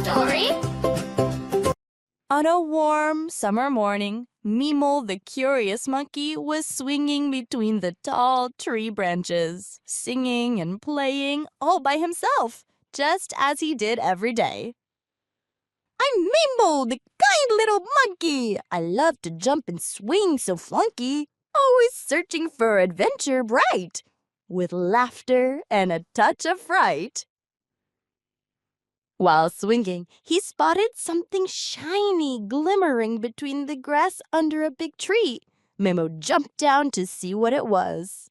story. On a warm summer morning, Memo the curious monkey was swinging between the tall tree branches, singing and playing all by himself, just as he did every day. I'm Memo, the kind little monkey. I love to jump and swing so flunky, always searching for adventure bright, with laughter and a touch of fright. While swinging, he spotted something shiny glimmering between the grass under a big tree. Memo jumped down to see what it was.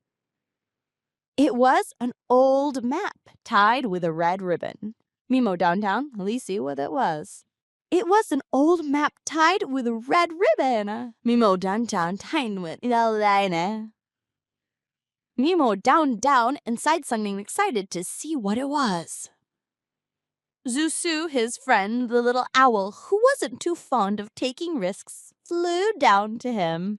It was an old map tied with a red ribbon. Memo downtown, let's see what it was. It was an old map tied with a red ribbon. Memo downtown tied with a line. Memo down inside something excited to see what it was. Zuzu, his friend, the little owl, who wasn't too fond of taking risks, flew down to him.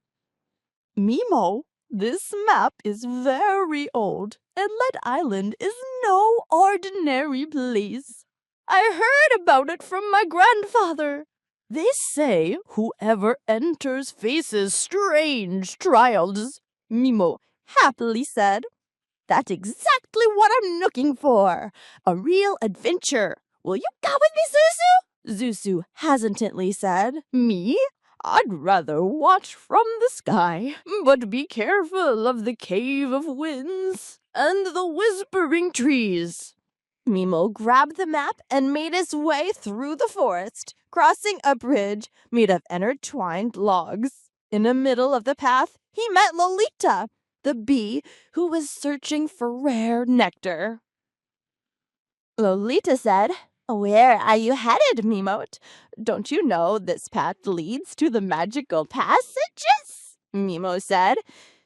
Memo, this map is very old, and Lead Island is no ordinary place. I heard about it from my grandfather. They say whoever enters faces strange trials, Memo happily said. That's exactly what I'm looking for, a real adventure. Will you go with me, Zuzu? Zuzu hesitantly said. Me? I'd rather watch from the sky, but be careful of the cave of winds and the whispering trees. Memo grabbed the map and made his way through the forest, crossing a bridge made of intertwined logs. In the middle of the path, he met Lolita, the bee who was searching for rare nectar. Lolita said, "Where are you headed, Memo? Don't you know this path leads to the magical passages?" Memo said,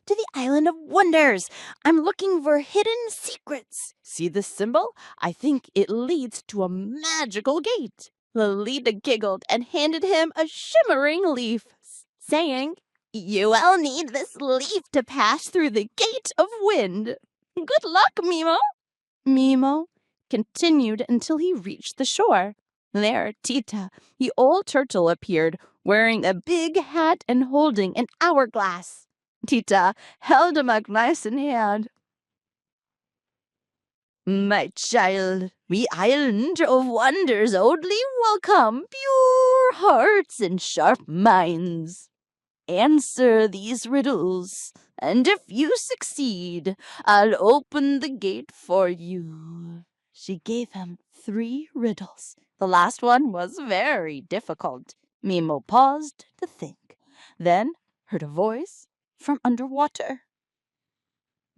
"To the Island of Wonders. I'm looking for hidden secrets. See this symbol? I think it leads to a magical gate." Lolita giggled and handed him a shimmering leaf, saying, "You will need this leaf to pass through the gate of wind. Good luck, Memo." Memo continued until he reached the shore. There, Tita, the old turtle, appeared, wearing a big hat and holding an hourglass. Tita held him a glass in hand. "My child, the Island of Wonders only welcome pure hearts and sharp minds. Answer these riddles, and if you succeed, I'll open the gate for you." She gave him 3 riddles. The last one was very difficult. Memo paused to think, then heard a voice from underwater.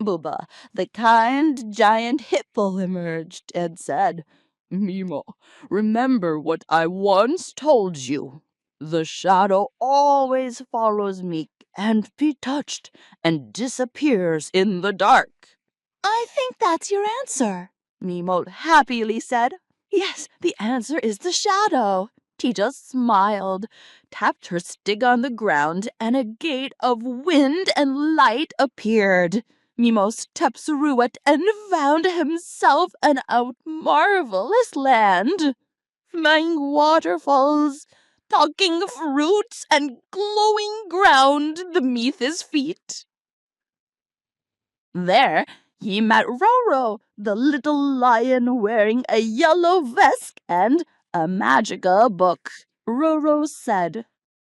Booba, the kind giant hippo, emerged and said, "Memo, remember what I once told you. The shadow always follows me, can't be touched, and disappears in the dark." "I think that's your answer," Memo happily said. "Yes, the answer is the shadow." Tita smiled, tapped her stick on the ground, and a gate of wind and light appeared. Memo stepped through it and found himself in a marvelous land. Flying waterfalls, talking fruits, and glowing ground beneath his feet. There he met Roro, the little lion wearing a yellow vest and a magical book. Roro said,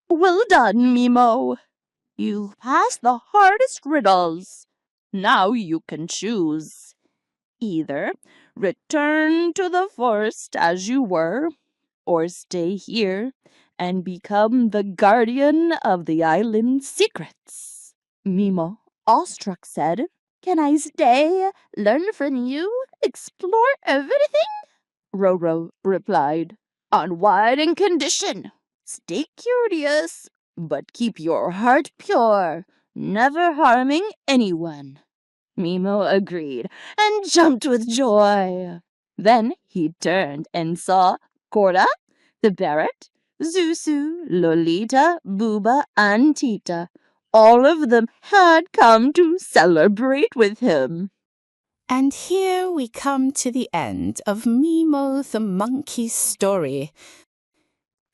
"Well done, Memo. You passed the hardest riddles. Now you can choose. Either return to the forest as you were, or stay here and become the guardian of the island's secrets." Memo, awestruck, said, "Can I stay, learn from you, explore everything?" Roro replied, "On one condition. Stay curious, but keep your heart pure, never harming anyone." Memo agreed and jumped with joy. Then he turned and saw Cora, the parrot, Zuzu, Lolita, Booba, and Tita. All of them had come to celebrate with him. And here we come to the end of Memo the Monkey's story.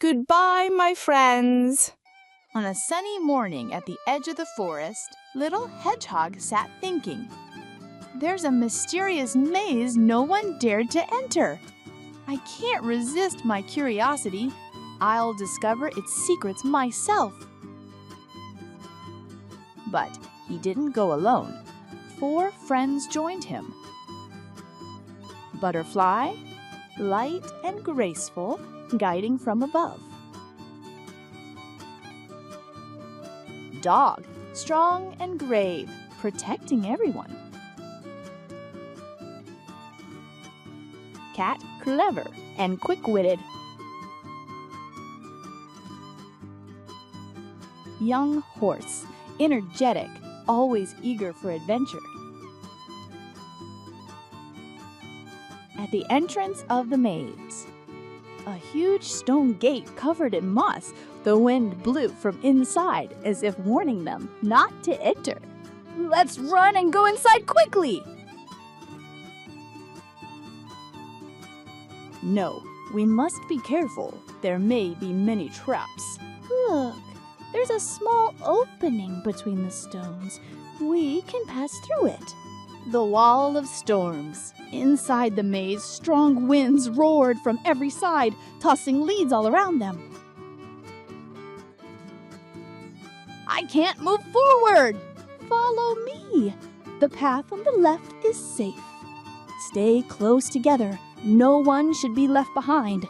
Goodbye, my friends. On a sunny morning at the edge of the forest, little Hedgehog sat thinking. There's a mysterious maze no one dared to enter. I can't resist my curiosity. I'll discover its secrets myself. But he didn't go alone. 4 friends joined him. Butterfly, light and graceful, guiding from above. Dog, strong and grave, protecting everyone. Cat, clever and quick-witted. Young horse, energetic, always eager for adventure. At the entrance of the maze, a huge stone gate covered in moss. The wind blew from inside as if warning them not to enter. Let's run and go inside quickly! No, we must be careful. There may be many traps. Look, there's a small opening between the stones. We can pass through it. The wall of storms. Inside the maze, strong winds roared from every side, tossing leaves all around them. I can't move forward! Follow me. The path on the left is safe. Stay close together. No one should be left behind.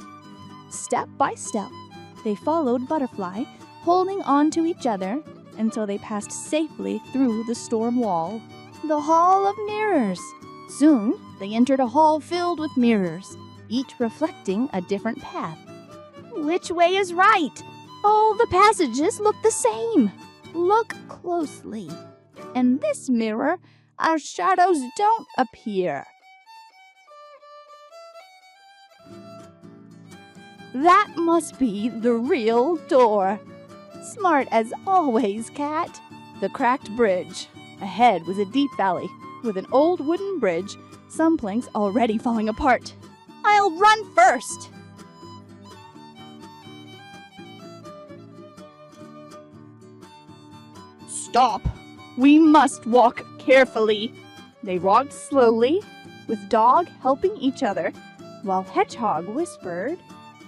Step by step, they followed Butterfly, holding on to each other until they passed safely through the storm wall. The Hall of Mirrors. Soon, they entered a hall filled with mirrors, each reflecting a different path. Which way is right? All the passages look the same. Look closely. In this mirror, our shadows don't appear. That must be the real door. Smart as always, Cat. The cracked bridge. Ahead was a deep valley with an old wooden bridge, some planks already falling apart. I'll run first. Stop. We must walk carefully. They walked slowly, with Dog helping each other, while Hedgehog whispered,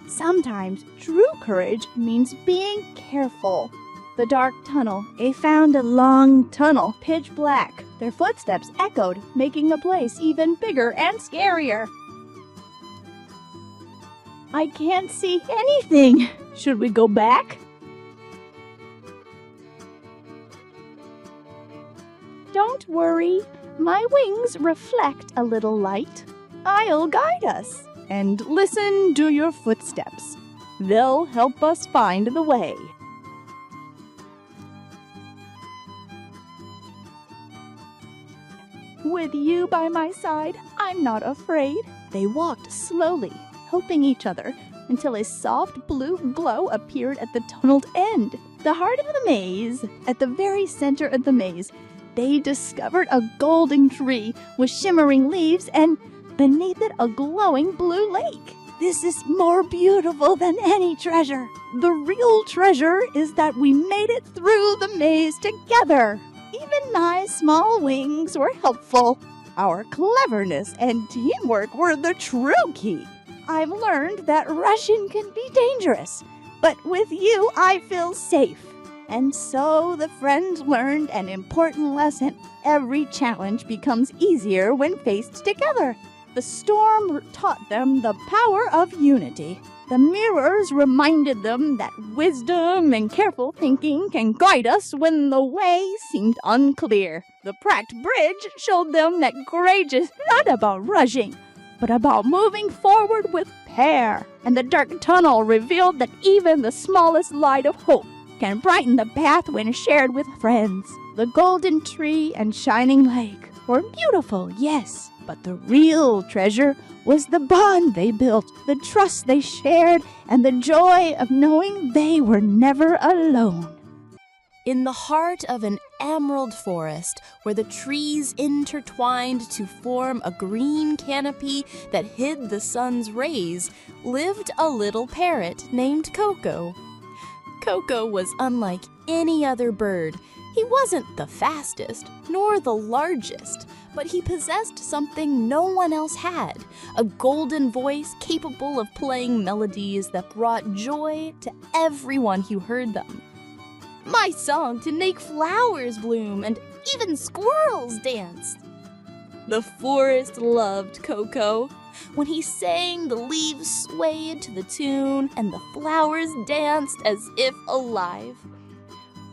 sometimes true courage means being careful. The dark tunnel, they found a long tunnel, pitch black. Their footsteps echoed, making the place even bigger and scarier. I can't see anything. Should we go back? Don't worry, my wings reflect a little light. I'll guide us. And listen to your footsteps. They'll help us find the way. With you by my side, I'm not afraid. They walked slowly, helping each other, until a soft blue glow appeared at the tunneled end. The heart of the maze. At the very center of the maze, they discovered a golden tree with shimmering leaves and beneath it a glowing blue lake. This is more beautiful than any treasure. The real treasure is that we made it through the maze together. Even my small wings were helpful. Our cleverness and teamwork were the true key. I've learned that rushing can be dangerous, but with you I feel safe. And so the friends learned an important lesson. Every challenge becomes easier when faced together. The storm taught them the power of unity. The mirrors reminded them that wisdom and careful thinking can guide us when the way seemed unclear. The cracked bridge showed them that courage is not about rushing, but about moving forward with care. And the dark tunnel revealed that even the smallest light of hope can brighten the path when shared with friends. The golden tree and shining lake were beautiful, yes, but the real treasure was the bond they built, the trust they shared, and the joy of knowing they were never alone. In the heart of an emerald forest where the trees intertwined to form a green canopy that hid the sun's rays, lived a little parrot named Coco. Coco was unlike any other bird. He wasn't the fastest, nor the largest, but he possessed something no one else had, a golden voice capable of playing melodies that brought joy to everyone who heard them. My song to make flowers bloom and even squirrels dance. The forest loved Coco. When he sang, the leaves swayed to the tune and the flowers danced as if alive.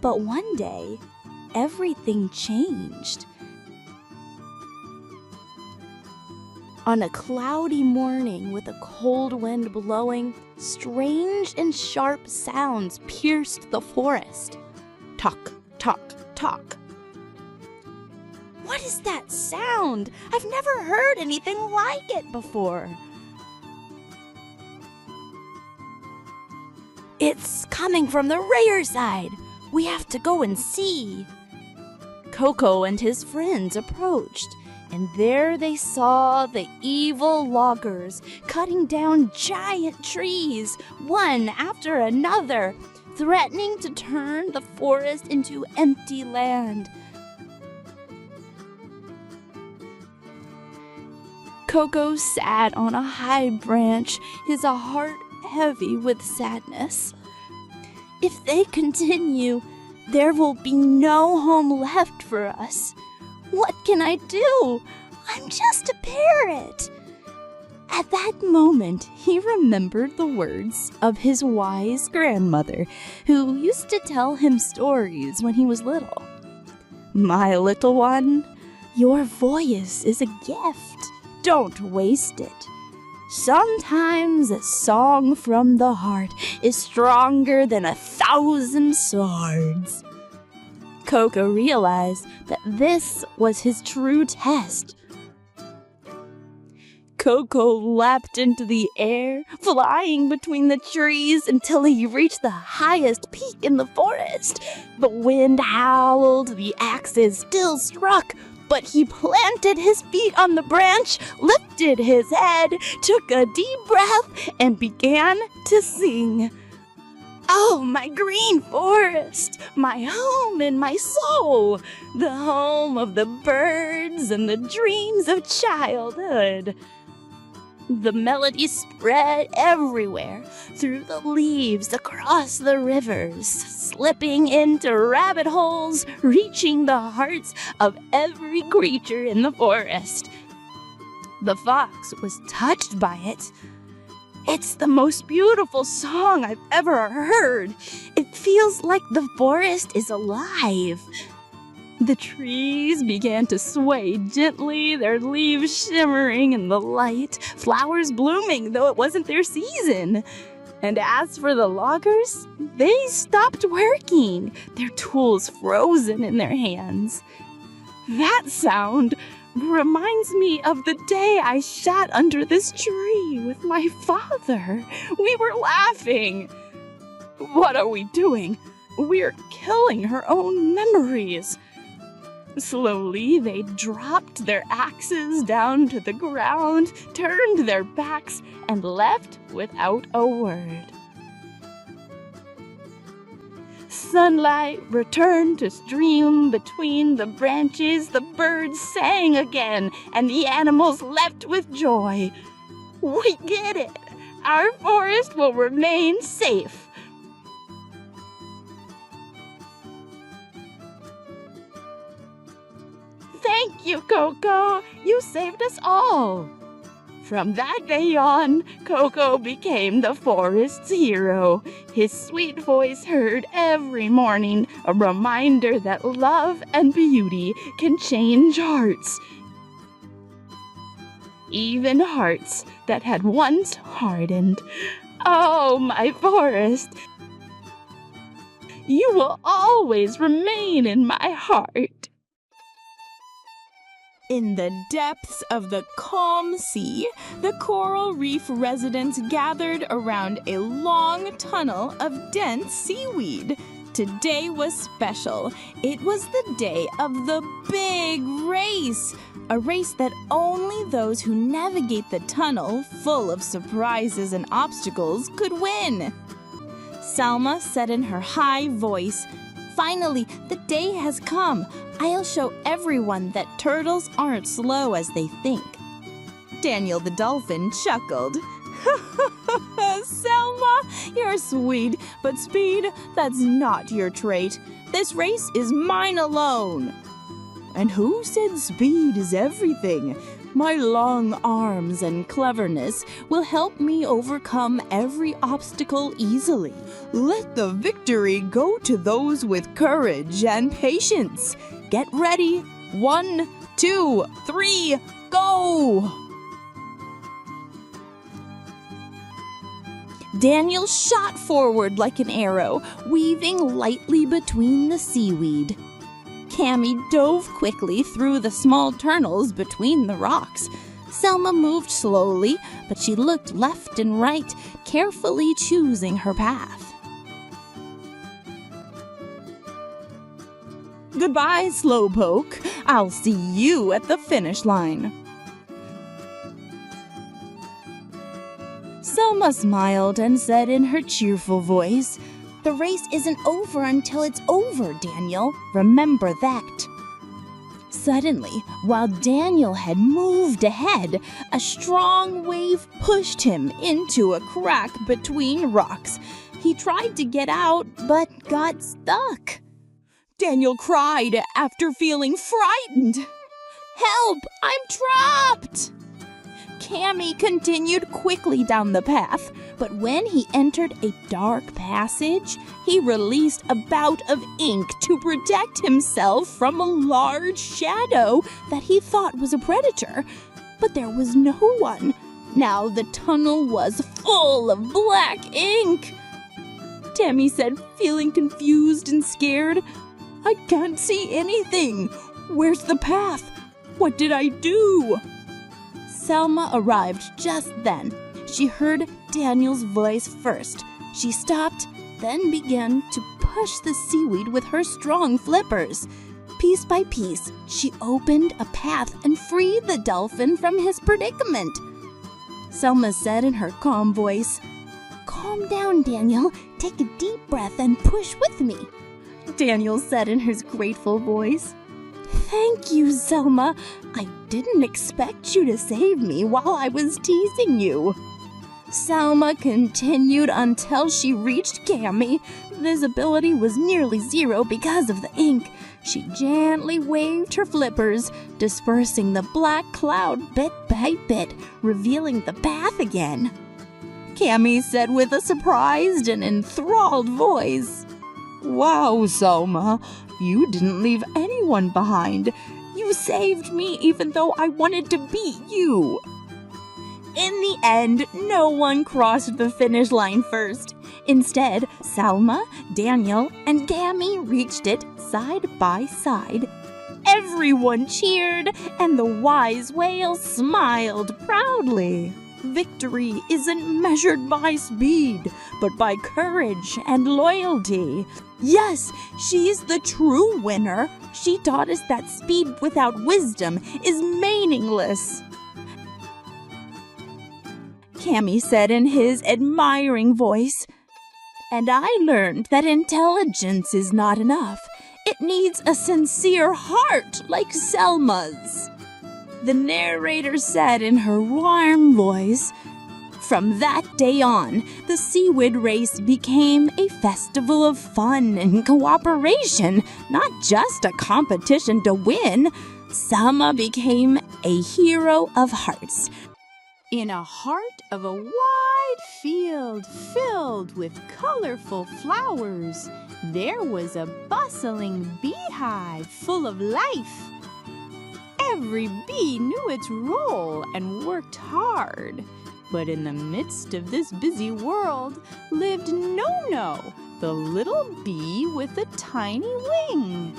But one day, everything changed. On a cloudy morning with a cold wind blowing, strange and sharp sounds pierced the forest. Tock, tock, tock. What is that sound? I've never heard anything like it before. It's coming from the rear side. We have to go and see. Coco and his friends approached, and there they saw the evil loggers cutting down giant trees, one after another, threatening to turn the forest into empty land. Coco sat on a high branch, his heart heavy with sadness. If they continue, there will be no home left for us. What can I do? I'm just a parrot. At that moment, he remembered the words of his wise grandmother, who used to tell him stories when he was little. My little one, your voice is a gift. Don't waste it. Sometimes a song from the heart is stronger than 1,000 swords. Coco realized that this was his true test. Coco leapt into the air, flying between the trees until he reached the highest peak in the forest. The wind howled, the axes still struck, but he planted his feet on the branch, lifted his head, took a deep breath, and began to sing. Oh, my green forest, my home and my soul, the home of the birds and the dreams of childhood. The melody spread everywhere, through the leaves, across the rivers, slipping into rabbit holes, reaching the hearts of every creature in the forest. The fox was touched by it. It's the most beautiful song I've ever heard. It feels like the forest is alive. The trees began to sway gently, their leaves shimmering in the light, flowers blooming though it wasn't their season. And as for the loggers, they stopped working, their tools frozen in their hands. That sound reminds me of the day I sat under this tree with my father. We were laughing. What are we doing? We're killing her own memories. Slowly, they dropped their axes down to the ground, turned their backs, and left without a word. Sunlight returned to stream between the branches, the birds sang again, and the animals leapt with joy. We did it! Our forest will remain safe. Thank you, Coco. You saved us all. From that day on, Coco became the forest's hero. His sweet voice heard every morning, a reminder that love and beauty can change hearts. Even hearts that had once hardened. Oh, my forest, you will always remain in my heart. In the depths of the calm sea, the coral reef residents gathered around a long tunnel of dense seaweed. Today was special. It was the day of the big race. A race that only those who navigate the tunnel, full of surprises and obstacles, could win. Selma said in her high voice, "Finally, the day has come. I'll show everyone that turtles aren't slow as they think." Daniel the dolphin chuckled. "Selma, you're sweet, but speed, that's not your trait. This race is mine alone." "And who said speed is everything? My long arms and cleverness will help me overcome every obstacle easily. Let the victory go to those with courage and patience. Get ready. 1, 2, 3, go!" Daniel shot forward like an arrow, weaving lightly between the seaweed. Cammy dove quickly through the small tunnels between the rocks. Selma moved slowly, but she looked left and right, carefully choosing her path. "Goodbye, Slowpoke. I'll see you at the finish line." Selma smiled and said in her cheerful voice, "The race isn't over until it's over, Daniel. Remember that." Suddenly, while Daniel had moved ahead, a strong wave pushed him into a crack between rocks. He tried to get out, but got stuck. Daniel cried after feeling frightened. "Help! I'm trapped!" Cammy continued quickly down the path, but when he entered a dark passage, he released a bout of ink to protect himself from a large shadow that he thought was a predator. But there was no one. Now the tunnel was full of black ink. Tammy said, feeling confused and scared, "I can't see anything. Where's the path? What did I do?" Selma arrived just then. She heard Daniel's voice first. She stopped, then began to push the seaweed with her strong flippers. Piece by piece, she opened a path and freed the dolphin from his predicament. Selma said in her calm voice, "Calm down, Daniel. Take a deep breath and push with me." Daniel said in his grateful voice, "Thank you, Selma. I didn't expect you to save me while I was teasing you." Selma continued until she reached Cammy. Visibility was nearly zero because of the ink. She gently waved her flippers, dispersing the black cloud bit by bit, revealing the path again. Cammy said with a surprised and enthralled voice, "Wow, Selma, you didn't leave anyone behind. You saved me even though I wanted to beat you." In the end, no one crossed the finish line first. Instead, Selma, Daniel, and Cammy reached it side by side. Everyone cheered, and the wise whale smiled proudly. Victory isn't measured by speed, but by courage and loyalty. Yes, she's the true winner. She taught us that speed without wisdom is meaningless. Cammy said in his admiring voice, "And I learned that intelligence is not enough. It needs a sincere heart like Selma's." The narrator said in her warm voice, "From that day on, the seaweed race became a festival of fun and cooperation, not just a competition to win. Selma became a hero of hearts." In a heart of a wide field filled with colorful flowers, there was a bustling beehive full of life. Every bee knew its role and worked hard. But in the midst of this busy world lived No-No, the little bee with a tiny wing.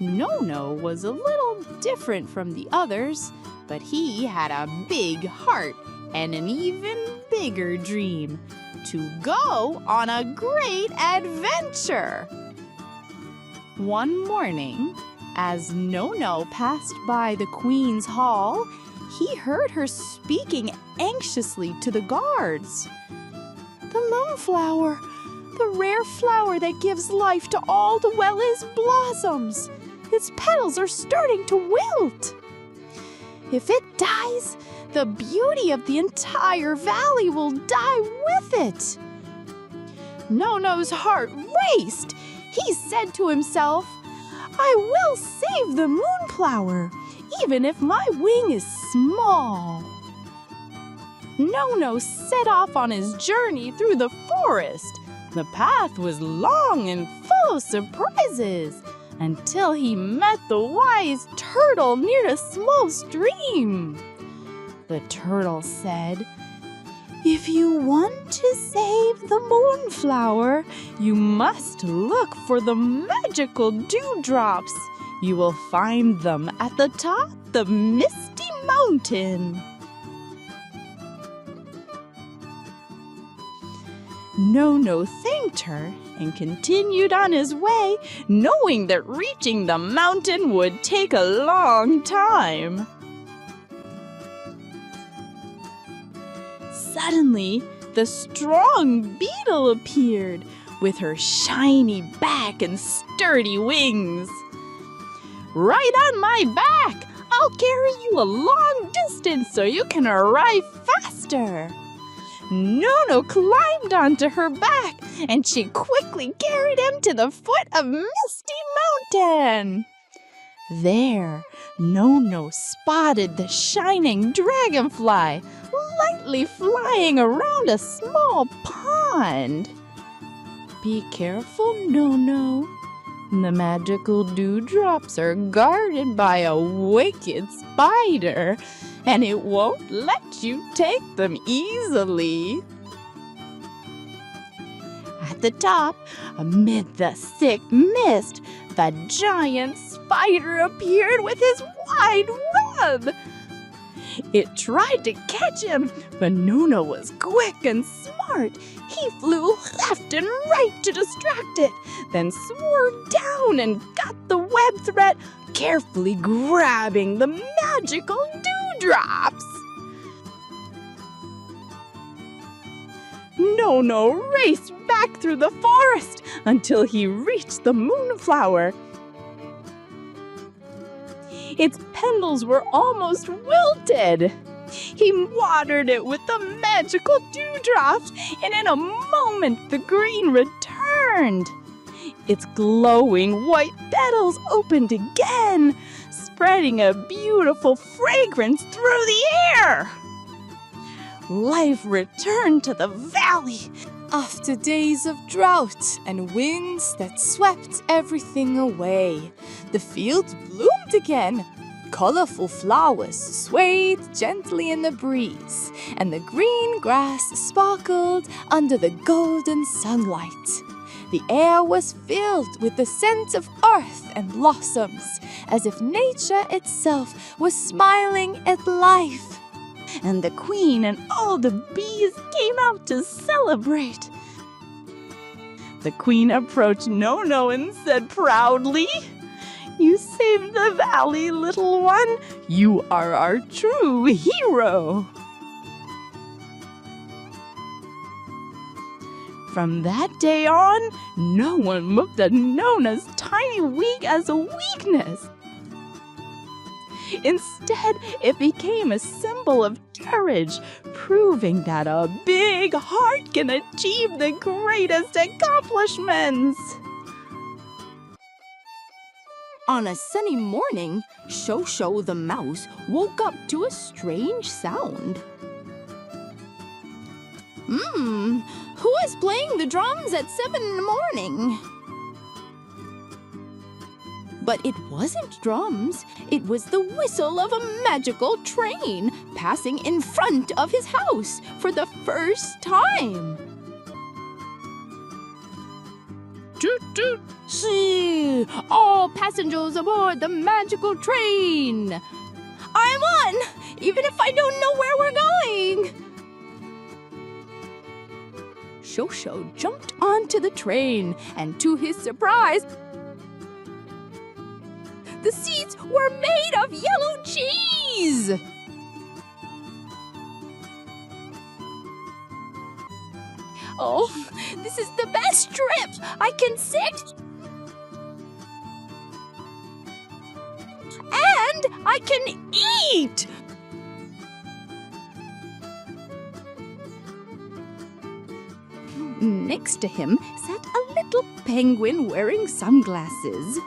No-No was a little different from the others, but he had a big heart and an even bigger dream: to go on a great adventure. One morning, as Nono passed by the Queen's hall, he heard her speaking anxiously to the guards. "The moonflower, the rare flower that gives life to all the Wellis blossoms. Its petals are starting to wilt. If it dies, the beauty of the entire valley will die with it." Nono's heart raced. He said to himself, "I will save the moonflower, even if my wing is small." Nono set off on his journey through the forest. The path was long and full of surprises until he met the wise turtle near a small stream. The turtle said, "If you want to save the moonflower, you must look for the magical dewdrops. You will find them at the top of the misty mountain." Nono thanked her and continued on his way, knowing that reaching the mountain would take a long time. Suddenly, the strong beetle appeared with her shiny back and sturdy wings. "Right on my back! I'll carry you a long distance so you can arrive faster." Nono climbed onto her back, and she quickly carried him to the foot of Misty Mountain. There, Nono spotted the shining dragonfly, lightly flying around a small pond. "Be careful, Nono. The magical dewdrops are guarded by a wicked spider, and it won't let you take them easily." At the top, amid the thick mist, the giant spider appeared with his wide web. It tried to catch him, but Nono was quick and smart. He flew left and right to distract it, then swerved down and got the web thread, carefully grabbing the magical dewdrops. Nono raced back through the forest until he reached the moonflower. Its petals were almost wilted. He watered it with the magical dewdrops, and in a moment the green returned. Its glowing white petals opened again, spreading a beautiful fragrance through the air. Life returned to the valley after days of drought and winds that swept everything away. The fields bloomed again. Colorful flowers swayed gently in the breeze, and the green grass sparkled under the golden sunlight. The air was filled with the scent of earth and blossoms, as if nature itself was smiling at life. And the queen and all the bees came out to celebrate. The queen approached Nono and said proudly, "You saved the valley, little one. You are our true hero." From that day on, no one looked at Nona's tiny wing as a weakness. Instead, it became a symbol of courage, proving that a big heart can achieve the greatest accomplishments. On a sunny morning, Shosho the mouse woke up to a strange sound. Who is playing the drums at 7 in the morning? But it wasn't drums. It was the whistle of a magical train passing in front of his house for the first time. Toot toot! See, all passengers aboard the magical train. I'm on, even if I don't know where we're going. Shosho jumped onto the train, and to his surprise, The seeds were made of yellow cheese! Oh, this is the best trip! I can sit and I can eat! Next to him sat a little penguin wearing sunglasses.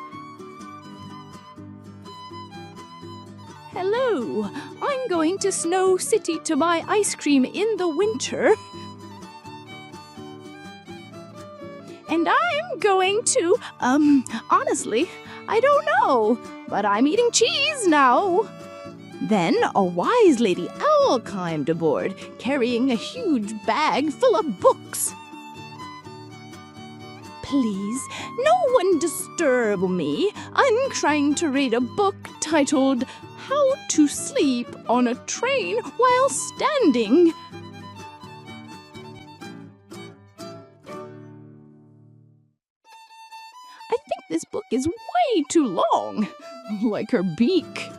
Hello, I'm going to Snow City to buy ice cream in the winter. And I'm going to, honestly, I don't know, but I'm eating cheese now. Then a wise lady owl climbed aboard, carrying a huge bag full of books. Please, no one disturb me. I'm trying to read a book titled How to Sleep on a Train While Standing. I think this book is way too long, like her beak.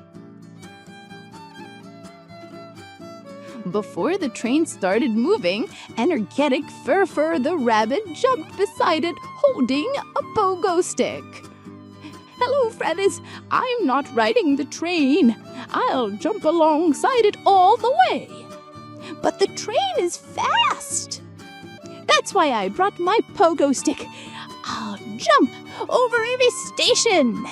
Before the train started moving, energetic Fur the rabbit jumped beside it, holding a pogo stick. Hello, Fredis. I'm not riding the train. I'll jump alongside it all the way. But the train is fast. That's why I brought my pogo stick. I'll jump over every station.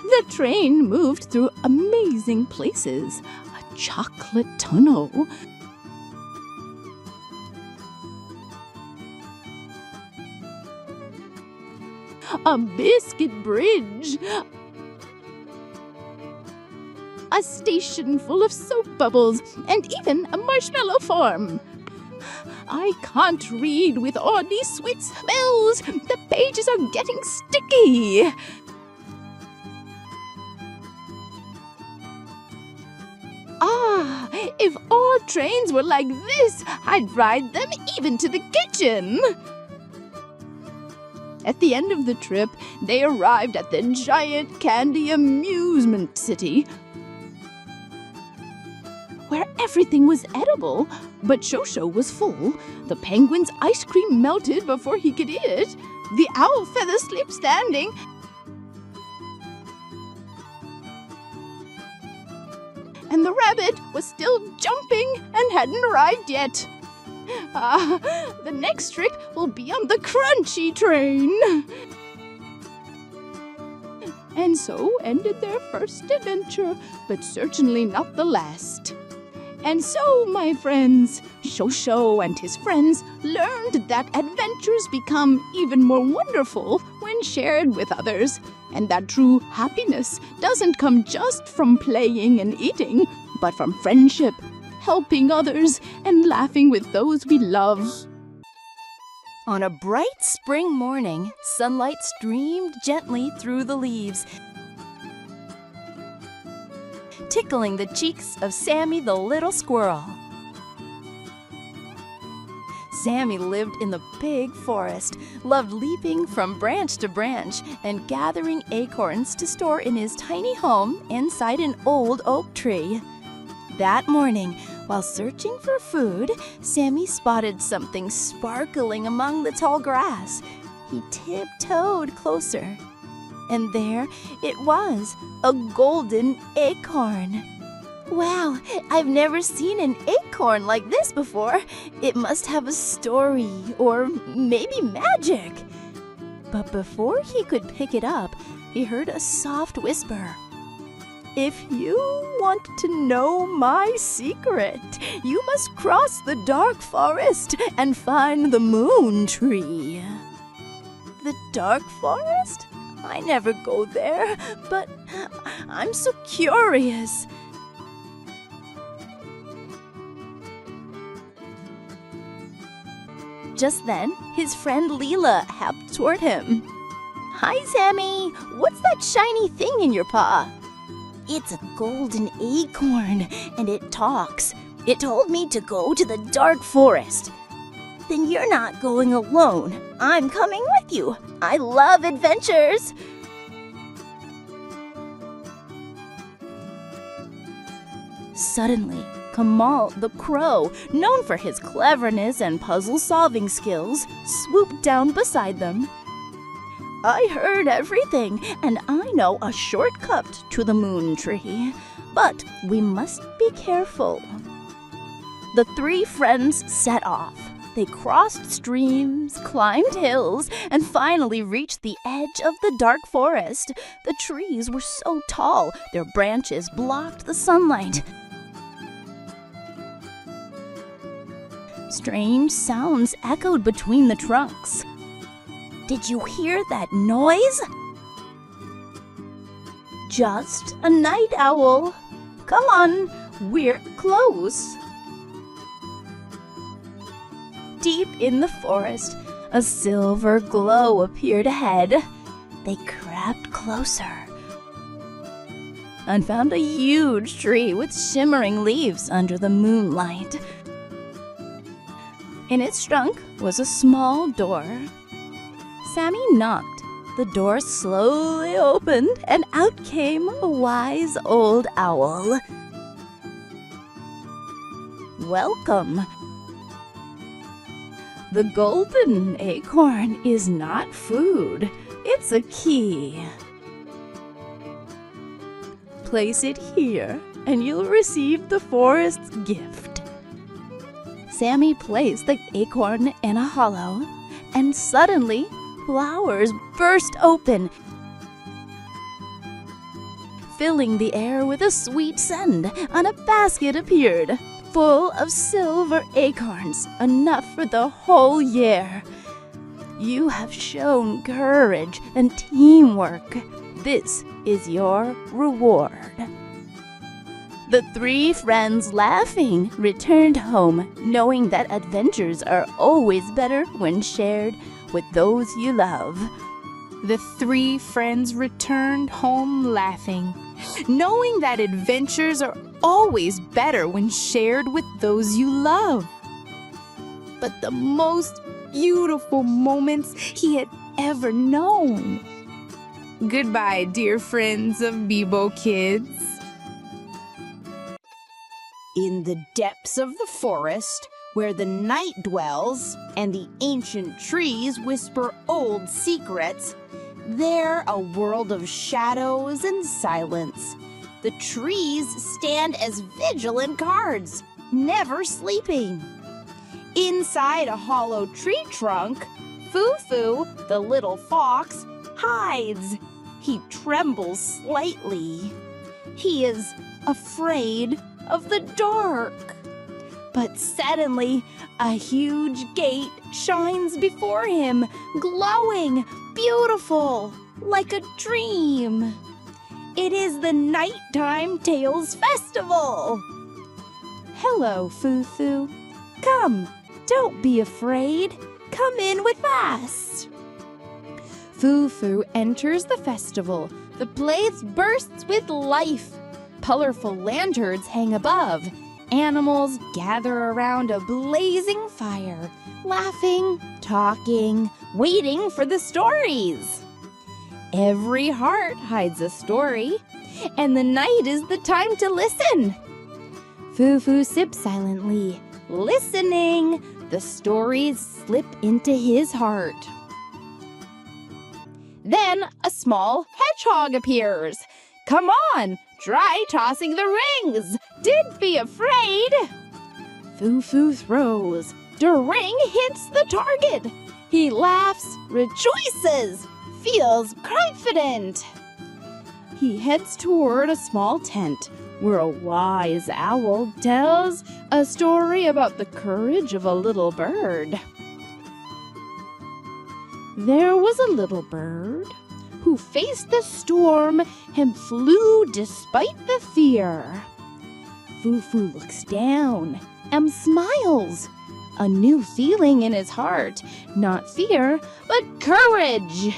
The train moved through amazing places. A chocolate tunnel, a biscuit bridge, a station full of soap bubbles, and even a marshmallow farm. I can't read with all these sweet smells. The pages are getting sticky. Ah, if all trains were like this, I'd ride them even to the kitchen. At the end of the trip, they arrived at the giant candy amusement city, where everything was edible, but Shosho was full. The penguin's ice cream melted before he could eat it. The owl fell asleep standing. And the rabbit was still jumping and hadn't arrived yet. The next trip will be on the crunchy train. And so ended their first adventure, but certainly not the last. And so, my friends, Shosho and his friends learned that adventures become even more wonderful when shared with others, and that true happiness doesn't come just from playing and eating, but from friendship, helping others, and laughing with those we love. On a bright spring morning, sunlight streamed gently through the leaves, tickling the cheeks of Sammy the little squirrel. Sammy lived in the big forest, loved leaping from branch to branch and gathering acorns to store in his tiny home inside an old oak tree. That morning, while searching for food, Sammy spotted something sparkling among the tall grass. He tiptoed closer, and there it was, a golden acorn. Wow, I've never seen an acorn like this before. It must have a story, or maybe magic. But before he could pick it up, he heard a soft whisper. If you want to know my secret, you must cross the dark forest and find the moon tree. The dark forest? I never go there, but I'm so curious. Just then, his friend Leela hopped toward him. Hi, Sammy. What's that shiny thing in your paw? It's a golden acorn, and it talks. It told me to go to the dark forest. Then you're not going alone. I'm coming with you. I love adventures. Suddenly, Kamal the crow, known for his cleverness and puzzle-solving skills, swooped down beside them. I heard everything, and I know a shortcut to the moon tree, but we must be careful. The three friends set off. They crossed streams, climbed hills, and finally reached the edge of the dark forest. The trees were so tall, their branches blocked the sunlight. Strange sounds echoed between the trunks. Did you hear that noise? Just a night owl. Come on, we're close. Deep in the forest, a silver glow appeared ahead. They crept closer and found a huge tree with shimmering leaves under the moonlight. In its trunk was a small door. Sammy knocked. The door slowly opened, and out came a wise old owl. Welcome. The golden acorn is not food, it's a key. Place it here, and you'll receive the forest's gift. Sammy placed the acorn in a hollow, and suddenly, flowers burst open, filling the air with a sweet scent, and a basket appeared, full of silver acorns, enough for the whole year. You have shown courage and teamwork. This is your reward. The three friends, laughing, returned home, knowing that adventures are always better when shared with those you love. The three friends returned home laughing, knowing that adventures are always better when shared with those you love. But the most beautiful moments he had ever known. Goodbye, dear friends of Bebo Kids. In the depths of the forest, where the night dwells and the ancient trees whisper old secrets, there a world of shadows and silence. The trees stand as vigilant guards, never sleeping. Inside a hollow tree trunk, Foo-Foo, the little fox, hides. He trembles slightly. He is afraid of the dark. But suddenly, a huge gate shines before him, glowing, beautiful, like a dream. It is the Nighttime Tales Festival. Hello, Foo-Foo. Come, don't be afraid. Come in with us. Foo-Foo enters the festival. The place bursts with life. Colorful lanterns hang above. Animals gather around a blazing fire, laughing, talking, waiting for the stories. Every heart hides a story, and the night is the time to listen. Foo-Foo sips silently, listening. The stories slip into his heart. Then a small hedgehog appears. Come on, try tossing the rings. Don't be afraid. Foo-Foo throws. The ring hits the target. He laughs, rejoices, feels confident. He heads toward a small tent where a wise owl tells a story about the courage of a little bird. There was a little bird who faced the storm and flew despite the fear. Foo-Foo looks down and smiles, a new feeling in his heart, not fear, but courage.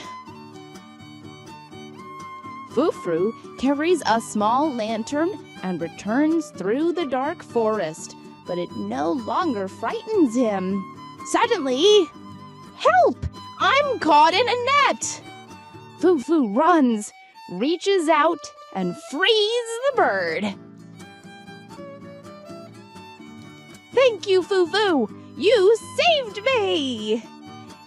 Foo-Foo carries a small lantern and returns through the dark forest, but it no longer frightens him. Suddenly, help! I'm caught in a net! Foo-Foo runs, reaches out, and frees the bird. Thank you, Foo-Foo! You saved me!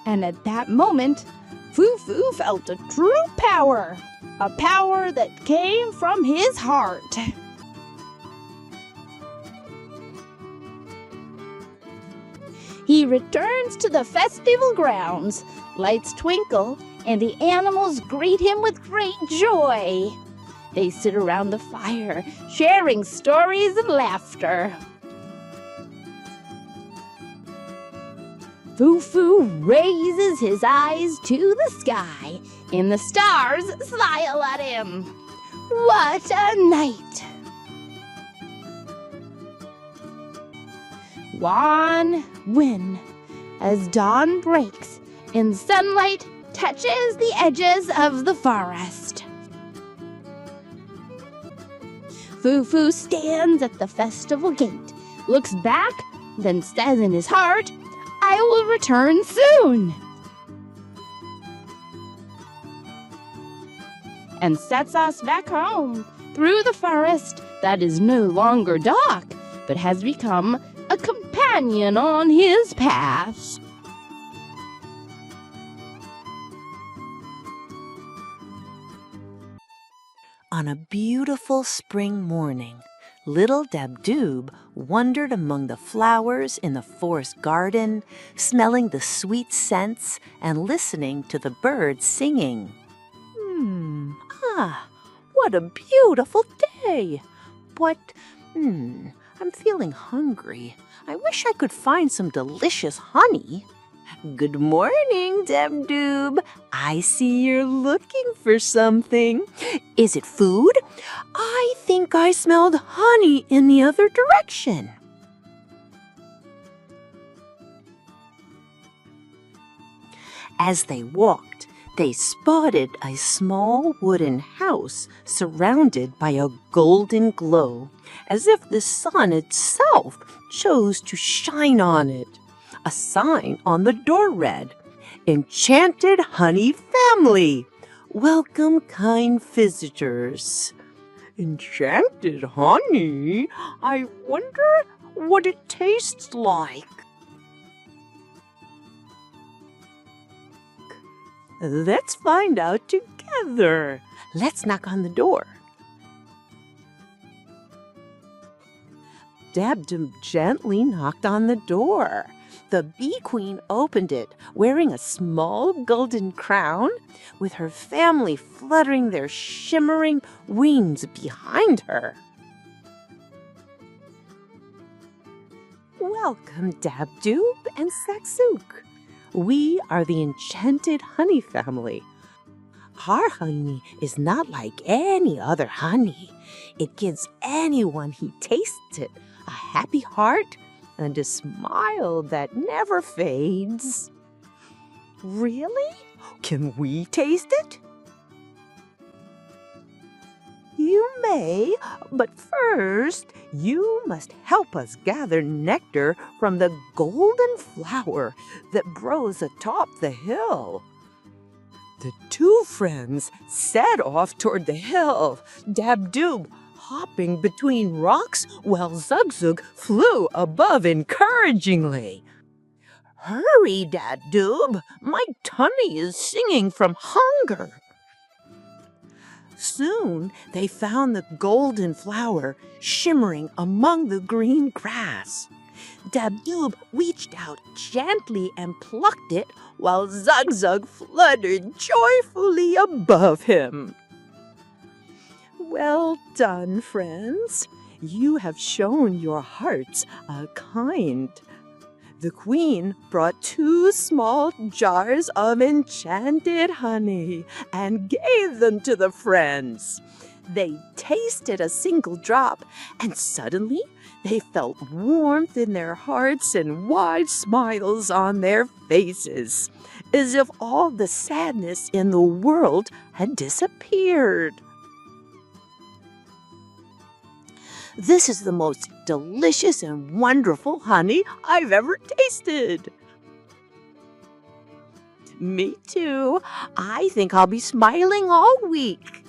And at that moment, Foo-Foo felt a true power. A power that came from his heart. He returns to the festival grounds. Lights twinkle, and the animals greet him with great joy. They sit around the fire, sharing stories and laughter. Foo-Foo raises his eyes to the sky, and the stars smile at him. What a night! One win as dawn breaks and sunlight touches the edges of the forest. Foo-Foo stands at the festival gate, looks back, then says in his heart, I will return soon. And sets us back home through the forest that is no longer dark, but has become a companion on his path. On a beautiful spring morning, little Dabdoob wandered among the flowers in the forest garden, smelling the sweet scents and listening to the birds singing. What a beautiful day! But, I'm feeling hungry. I wish I could find some delicious honey. Good morning, Dabdoob. I see you're looking for something. Is it food? I think I smelled honey in the other direction. As they walked, they spotted a small wooden house surrounded by a golden glow, as if the sun itself chose to shine on it. A sign on the door read, Enchanted Honey Family. Welcome, kind visitors. Enchanted honey? I wonder what it tastes like. Let's find out together. Let's knock on the door. Dabdoob gently knocked on the door. The bee queen opened it, wearing a small golden crown, with her family fluttering their shimmering wings behind her. Welcome, Dabdoob and Saksuk. We are the Enchanted Honey Family. Our honey is not like any other honey. It gives anyone who tastes it a happy heart and a smile that never fades. Really? Can we taste it? You may, but first you must help us gather nectar from the golden flower that grows atop the hill. The two friends set off toward the hill, Dabdoob hopping between rocks while Zugzug flew above encouragingly. Hurry, Dabdoob, my tummy is singing from hunger. Soon they found the golden flower shimmering among the green grass. Dabdoob reached out gently and plucked it while Zugzug fluttered joyfully above him. Well done, friends. You have shown your hearts are kind. The queen brought 2 small jars of enchanted honey and gave them to the friends. They tasted a single drop, and suddenly they felt warmth in their hearts and wide smiles on their faces, as if all the sadness in the world had disappeared. This is the most delicious and wonderful honey I've ever tasted. Me too. I think I'll be smiling all week.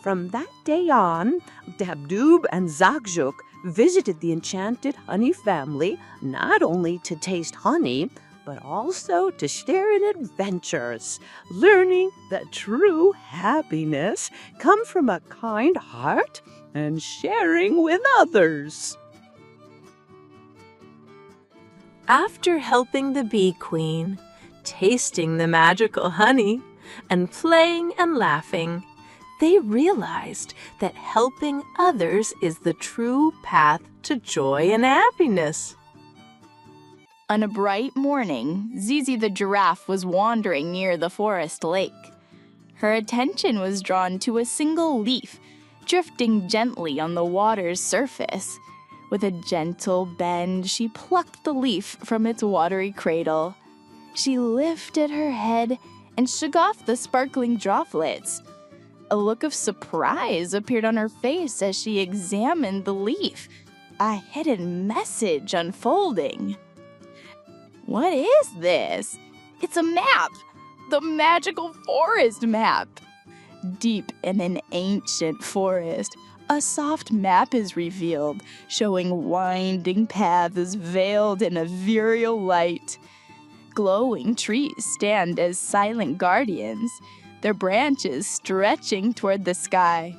From that day on, Dabdoob and Zagzhook visited the enchanted honey family not only to taste honey, but also to share in adventures, learning that true happiness comes from a kind heart and sharing with others. After helping the bee queen, tasting the magical honey, and playing and laughing, they realized that helping others is the true path to joy and happiness. On a bright morning, Zizi the giraffe was wandering near the forest lake. Her attention was drawn to a single leaf, drifting gently on the water's surface. With a gentle bend, she plucked the leaf from its watery cradle. She lifted her head and shook off the sparkling droplets. A look of surprise appeared on her face as she examined the leaf, a hidden message unfolding. What is this? It's a map! The magical forest map! Deep in an ancient forest, a soft map is revealed, showing winding paths veiled in ethereal light. Glowing trees stand as silent guardians, their branches stretching toward the sky.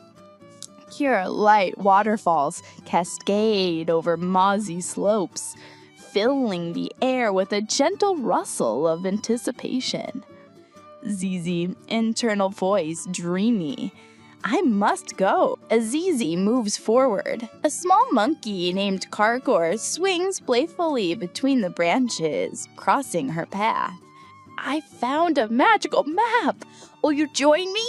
Pure light waterfalls cascade over mossy slopes, filling the air with a gentle rustle of anticipation. Zizi, internal voice dreamy. I must go. As Zizi moves forward, a small monkey named Karkor swings playfully between the branches, crossing her path. I found a magical map. Will you join me?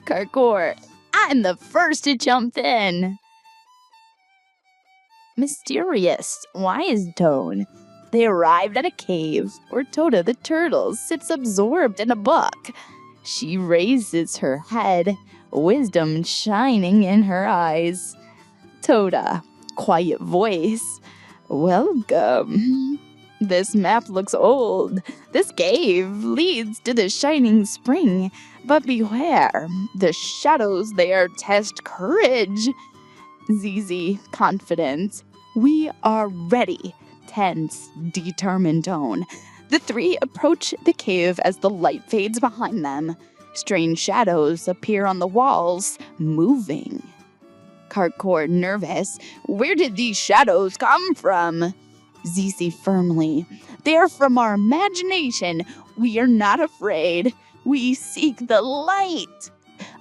Karkor, I'm the first to jump in. Mysterious, wise tone. They arrived at a cave where Tota the turtle sits absorbed in a book. She raises her head, wisdom shining in her eyes. Tota, quiet voice. Welcome. This map looks old. This cave leads to the shining spring. But beware, the shadows there test courage. Zizi, confident. We are ready. Tense, determined tone. The three approach the cave as the light fades behind them. Strange shadows appear on the walls, moving. Karkor, nervous. Where did these shadows come from? Zizi, firmly. They're from our imagination. We are not afraid. We seek the light.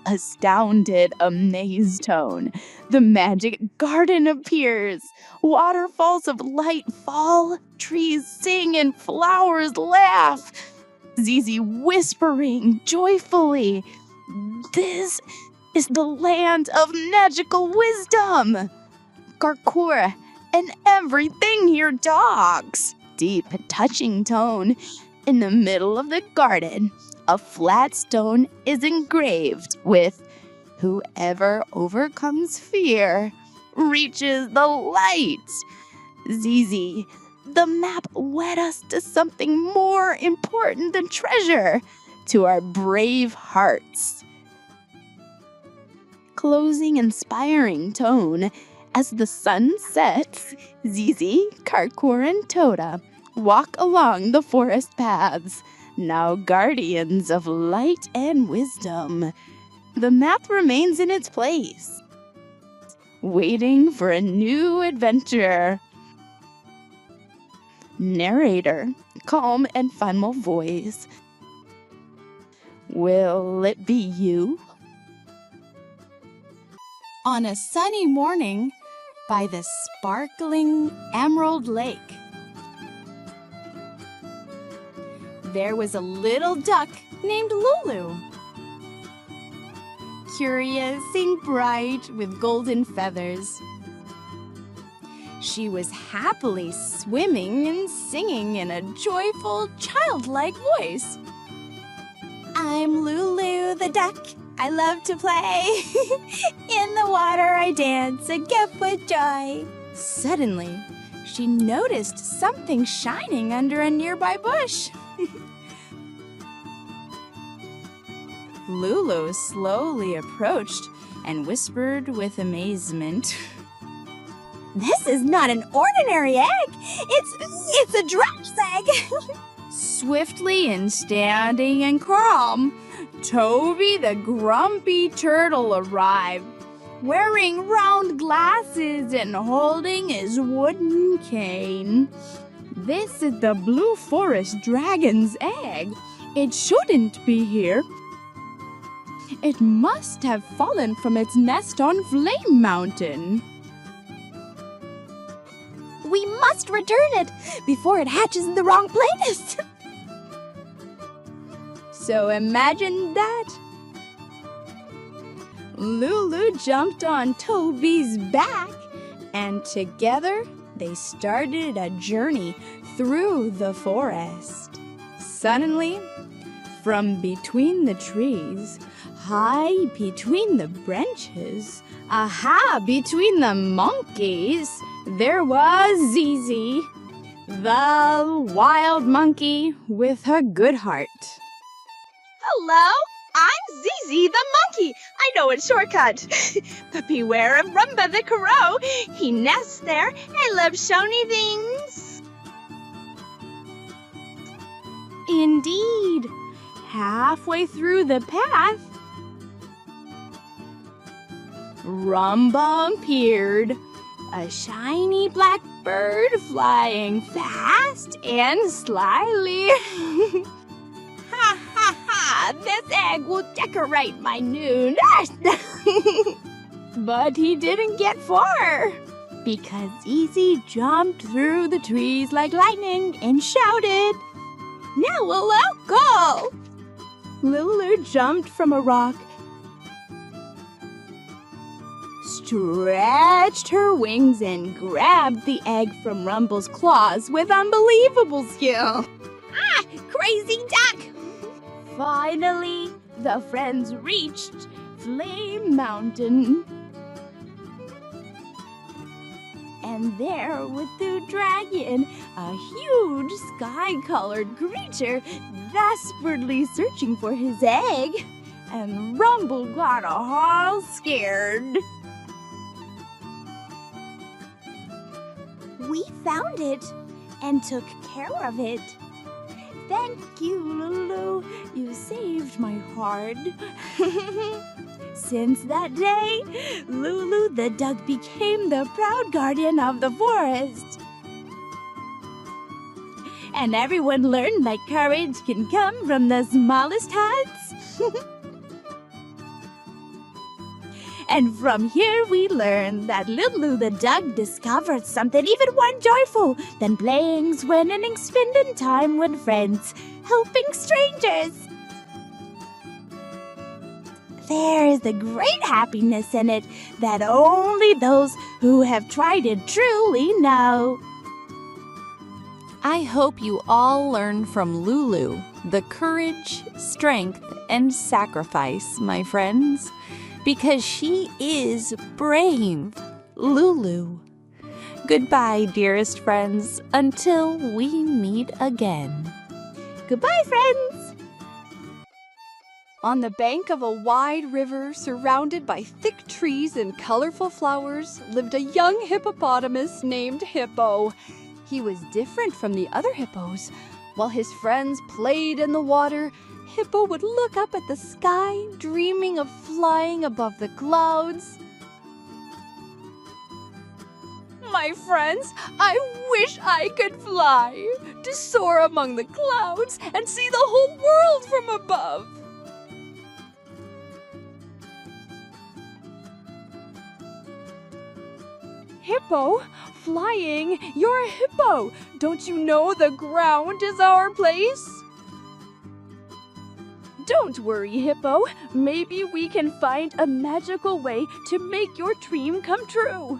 Astounded, amazed tone. The magic garden appears. Waterfalls of light fall. Trees sing and flowers laugh. Zizi whispering joyfully. This is the land of magical wisdom. Karkor, and everything here talks. Deep, touching tone. In the middle of the garden, a flat stone is engraved with, whoever overcomes fear reaches the light. Zizi, the map led us to something more important than treasure, to our brave hearts. Closing, inspiring tone. As the sun sets, Zizi, Karkor, and Tota walk along the forest paths, now guardians of light and wisdom. The map remains in its place, waiting for a new adventure. Narrator, calm and final voice. Will it be you? On a sunny morning by the sparkling emerald lake, there was a little duck named Lulu. Curious and bright with golden feathers, she was happily swimming and singing in a joyful, childlike voice. I'm Lulu the duck. I love to play. In the water I dance and get with joy. Suddenly, she noticed something shining under a nearby bush. Lulu slowly approached and whispered with amazement. This is not an ordinary egg. It's a dragon's egg. Swiftly and standing and calm, Toby the grumpy turtle arrived, wearing round glasses and holding his wooden cane. This is the Blue Forest dragon's egg. It shouldn't be here. It must have fallen from its nest on Flame Mountain. We must return it before it hatches in the wrong place. So imagine that. Lulu jumped on Toby's back, and together they started a journey through the forest. Suddenly, from between the trees, high between the branches, between the monkeys, there was Zizi, the wild monkey with a good heart. Hello, I'm Zizi the monkey. I know its shortcut. But beware of Rumba the crow. He nests there and loves shiny things. Indeed, halfway through the path, Rumba appeared, a shiny black bird flying fast and slyly. Ha ha ha! This egg will decorate my new nest! But he didn't get far, because Easy jumped through the trees like lightning and shouted, "Now we'll go!" Lulu jumped from a rock, stretched her wings, and grabbed the egg from Rumble's claws with unbelievable skill. Crazy duck! Finally, the friends reached Flame Mountain. And there was the dragon, a huge sky-colored creature desperately searching for his egg. And Rumble got all scared. We found it and took care of it. Thank you, Lulu. You saved my heart. Since that day, Lulu the duck became the proud guardian of the forest. And everyone learned that courage can come from the smallest huts. And from here we learned that Lulu the duck discovered something even more joyful than playing, winning, spending time with friends, helping strangers. There is a great happiness in it that only those who have tried it truly know. I hope you all learn from Lulu the courage, strength, and sacrifice, my friends, because she is brave, Lulu. Goodbye, dearest friends, until we meet again. Goodbye, friends! On the bank of a wide river surrounded by thick trees and colorful flowers lived a young hippopotamus named Hippo. He was different from the other hippos. While his friends played in the water, Hippo would look up at the sky, dreaming of flying above the clouds. My friends, I wish I could fly, to soar among the clouds and see the whole world from above. Hippo, flying, you're a hippo. Don't you know the ground is our place? Don't worry, Hippo. Maybe we can find a magical way to make your dream come true.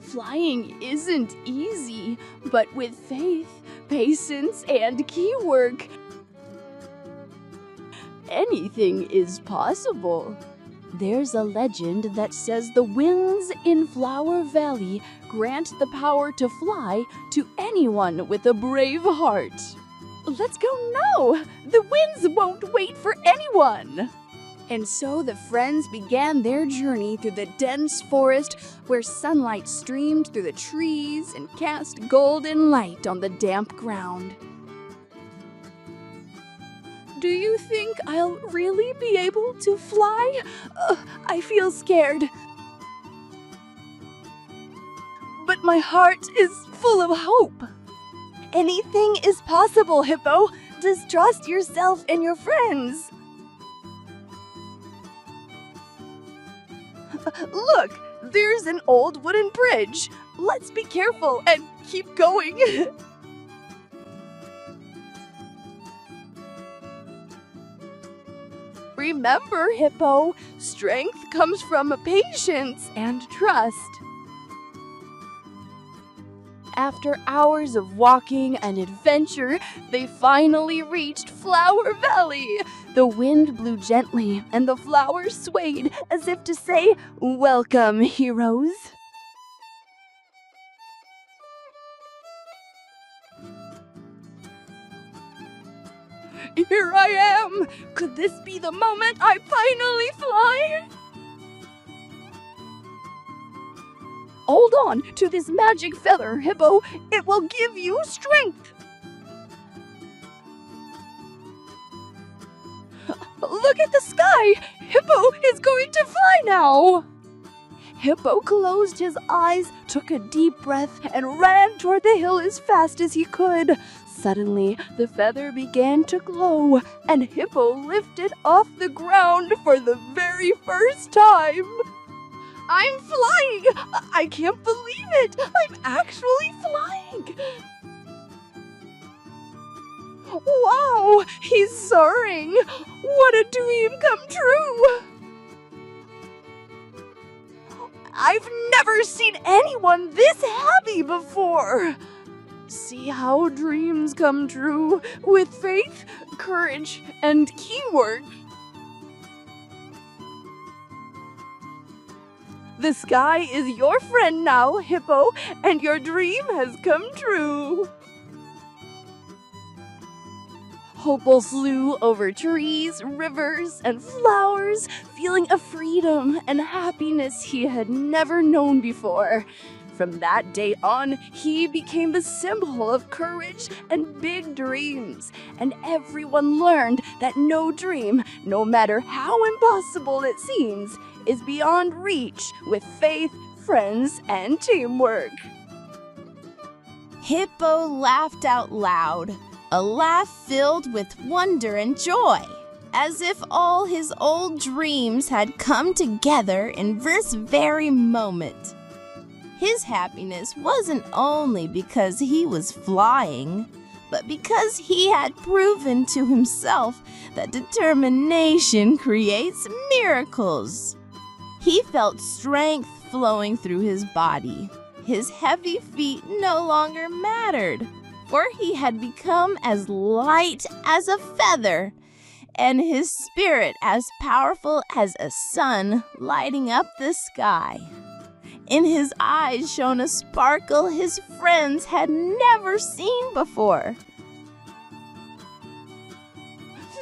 Flying isn't easy, but with faith, patience, and key work, anything is possible. There's a legend that says the winds in Flower Valley grant the power to fly to anyone with a brave heart. Let's go now! The winds won't wait for anyone! And so the friends began their journey through the dense forest where sunlight streamed through the trees and cast golden light on the damp ground. Do you think I'll really be able to fly? I feel scared. But my heart is full of hope. Anything is possible, Hippo. Just trust yourself and your friends. Look, there's an old wooden bridge. Let's be careful and keep going. Remember, Hippo, strength comes from patience and trust. After hours of walking and adventure, they finally reached Flower Valley. The wind blew gently, and the flowers swayed as if to say, "Welcome, heroes." Here I am! Could this be the moment I finally fly? Hold on to this magic feather, Hippo. It will give you strength. Look at the sky. Hippo is going to fly now. Hippo closed his eyes, took a deep breath, and ran toward the hill as fast as he could. Suddenly, the feather began to glow, and Hippo lifted off the ground for the very first time. I'm flying! I can't believe it! I'm actually flying! Wow! He's soaring! What a dream come true! I've never seen anyone this happy before! See how dreams come true with faith, courage, and teamwork. The sky is your friend now, Hippo, and your dream has come true. Hoppo flew over trees, rivers, and flowers, feeling a freedom and happiness he had never known before. From that day on, he became the symbol of courage and big dreams, and everyone learned that no dream, no matter how impossible it seems, is beyond reach with faith, friends, and teamwork. Hippo laughed out loud, a laugh filled with wonder and joy, as if all his old dreams had come together in this very moment. His happiness wasn't only because he was flying, but because he had proven to himself that determination creates miracles. He felt strength flowing through his body. His heavy feet no longer mattered, for he had become as light as a feather, and his spirit as powerful as a sun lighting up the sky. In his eyes shone a sparkle his friends had never seen before.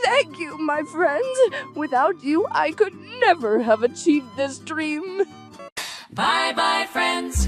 Thank you, my friends. Without you, I could never have achieved this dream. Bye-bye, friends.